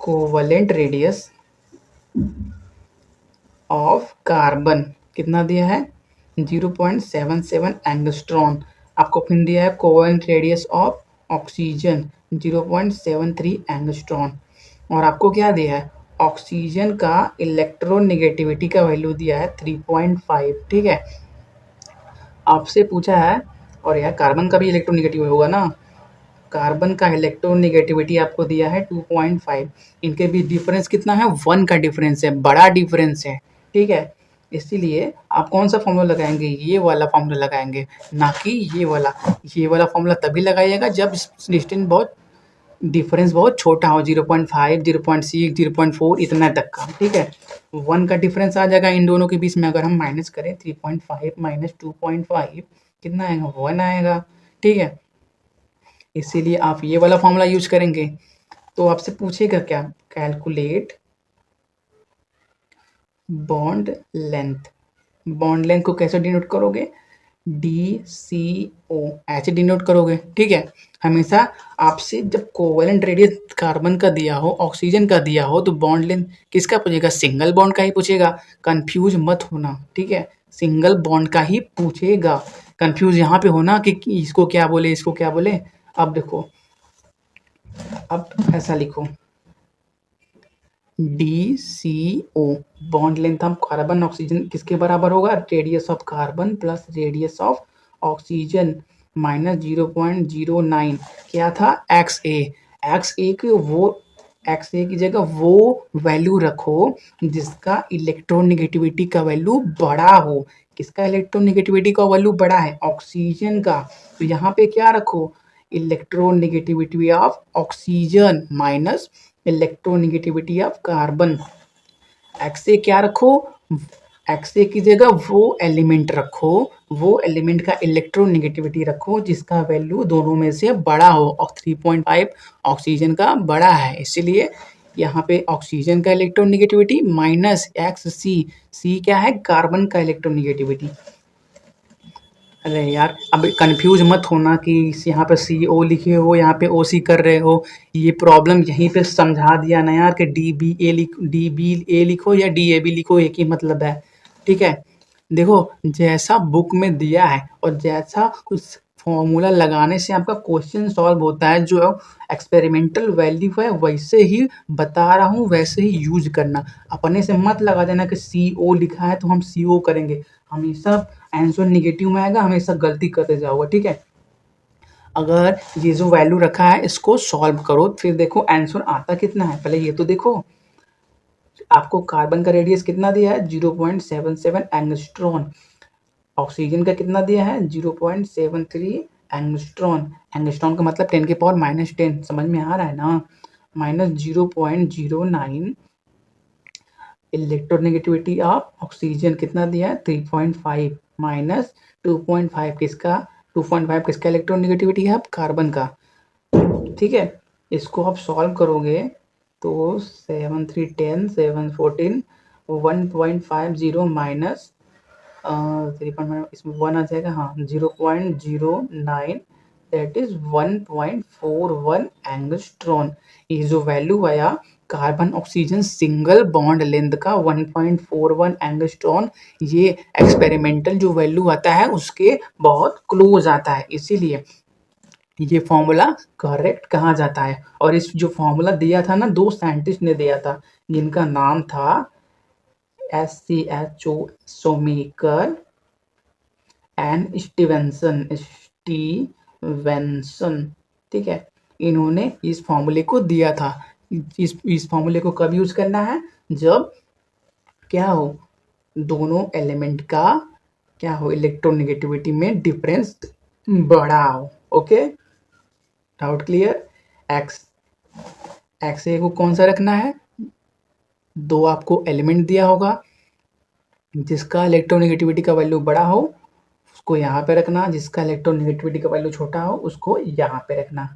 Covalent radius of carbon कितना दिया है 0.77 एंगस्ट्रॉन। आपको फिर दिया है covalent radius of oxygen 0.73 angstrom. और आपको क्या दिया है ऑक्सीजन का इलेक्ट्रोनेगेटिविटी का वैल्यू दिया है 3.5। ठीक है, आपसे पूछा है, और यार कार्बन का भी इलेक्ट्रोनेगेटिव होगा ना, कार्बन का इलेक्ट्रोनेगेटिविटी आपको दिया है 2.5। इनके बीच डिफरेंस कितना है 1 का डिफरेंस है, बड़ा डिफरेंस है। ठीक है, इसीलिए आप कौन सा फॉर्मूला लगाएंगे, ये वाला फॉर्मूला लगाएंगे, ना कि ये वाला। ये वाला फॉर्मूला तभी लगाइएगा जब डिस्टेंस बहुत डिफरेंस बहुत छोटा हो, 0.5 0.6 0.4 इतना तक का। ठीक है, 1 का डिफरेंस आ जाएगा इन दोनों के बीच में। अगर हम माइनस करें 3.5 माइनस 2.5 कितना आएगा 1 आएगा। ठीक है, इसीलिए आप ये वाला फॉर्मूला यूज करेंगे। तो आपसे पूछेगा क्या, calculate bond length. Bond length को कैसे डिनोट करोगे, DCO ऐसे डिनोट करोगे। ठीक है, हमेशा आपसे जब कोवेलेंट रेडियस कार्बन का दिया हो, ऑक्सीजन का दिया हो, तो बॉन्ड लेंथ किसका पूछेगा, सिंगल बॉन्ड का ही पूछेगा। कंफ्यूज मत होना। ठीक है, सिंगल बॉन्ड का ही पूछेगा। कंफ्यूज यहाँ पे होना कि इसको क्या बोले इसको क्या बोले। अब देखो, अब ऐसा लिखो DCO bond length of carbon oxygen किसके बराबर होगा, radius of carbon plus radius of oxygen minus 0.09। क्या था XA की जगह वो वैल्यू रखो जिसका इलेक्ट्रोनेगेटिविटी का वैल्यू बड़ा हो। किसका इलेक्ट्रोनेगेटिविटी का वैल्यू बड़ा है, ऑक्सीजन का। तो यहाँ पे क्या रखो, electronegativity of oxygen minus electronegativity of carbon. एक्से क्या रखो, एक्से की जगह वो एलिमेंट रखो, वो एलिमेंट का इलेक्ट्रोनेगेटिविटी रखो जिसका वैल्यू दोनों में से बड़ा हो, और 3.5 ऑक्सीजन का बड़ा है। इसीलिए यहाँ पे ऑक्सीजन का इलेक्ट्रोनेगेटिविटी माइनस सी क्या है, कार्बन का इलेक्ट्रोनेगेटिविटी। अरे यार, अब कंफ्यूज मत होना कि यहाँ पे CO लिखे हो यहाँ पे OC कर रहे हो। ये प्रॉब्लम यहीं पे समझा दिया ना यार कि DBA लिखो या DAB लिखो, एक ही मतलब है। ठीक है, देखो जैसा बुक में दिया है और जैसा उस फॉर्मूला लगाने से आपका क्वेश्चन सॉल्व होता है, जो एक्सपेरिमेंटल वैल्यू है वैसे ही बता रहा हूँ, वैसे ही यूज करना। अपने से मत लगा देना कि CO लिखा है तो हम CO करेंगे। हमेशा आंसर निगेटिव में आएगा, हमेशा गलती करते जाओगे। ठीक है, अगर ये जो वैल्यू रखा है इसको सॉल्व करो, फिर देखो आंसर आता कितना है। पहले ये तो देखो, आपको कार्बन का रेडियस कितना दिया है 0.77 एंगस्ट्रॉन, ऑक्सीजन का कितना दिया है 0.73 एंगस्ट्रॉन। एंगस्ट्रॉन का मतलब 10 के पावर -10, समझ में आ रहा है ना, माइनस 0.09 इलेक्ट्रोनेगेटिविटी ऑफ ऑक्सीजन कितना दिया है 3.5 माइनस 2.5 किसका 2.5 किसका इलेक्ट्रोनेगेटिविटी है कार्बन का। ठीक है, इसको आप सॉल्व करोगे तो 7 3 10 7 14 1.50 माइनस 3.5 इसमें 1 आ जाएगा, हाँ 0.09 दैट इज 1.41 एंगस्ट्रॉन। ये जो वैल्यू आया carbon oxygen single bond length का 1.41 एंगस्ट्रॉन, ये एक्सपेरिमेंटल जो वैल्यू आता है उसके बहुत क्लोज आता है, इसीलिए ये फॉर्मूला करेक्ट कहा जाता है। और इस जो फॉर्मूला दिया था ना, दो साइंटिस्ट ने दिया था जिनका नाम था SCHO सोमेकर एंड स्टीवेंसन। ठीक है, इन्होंने इस फॉर्मूले को दिया था। इस फॉर्मूले को कब यूज करना है, जब क्या हो, दोनों एलिमेंट का क्या हो, इलेक्ट्रोनेगेटिविटी में डिफरेंस बड़ा हो। Okay, doubt clear. एक्स ए को कौन सा रखना है, दो आपको एलिमेंट दिया होगा जिसका इलेक्ट्रोनेगेटिविटी का वैल्यू बड़ा हो उसको यहाँ पे रखना, जिसका इलेक्ट्रोनेगेटिविटी का वैल्यू छोटा हो उसको यहाँ पे रखना।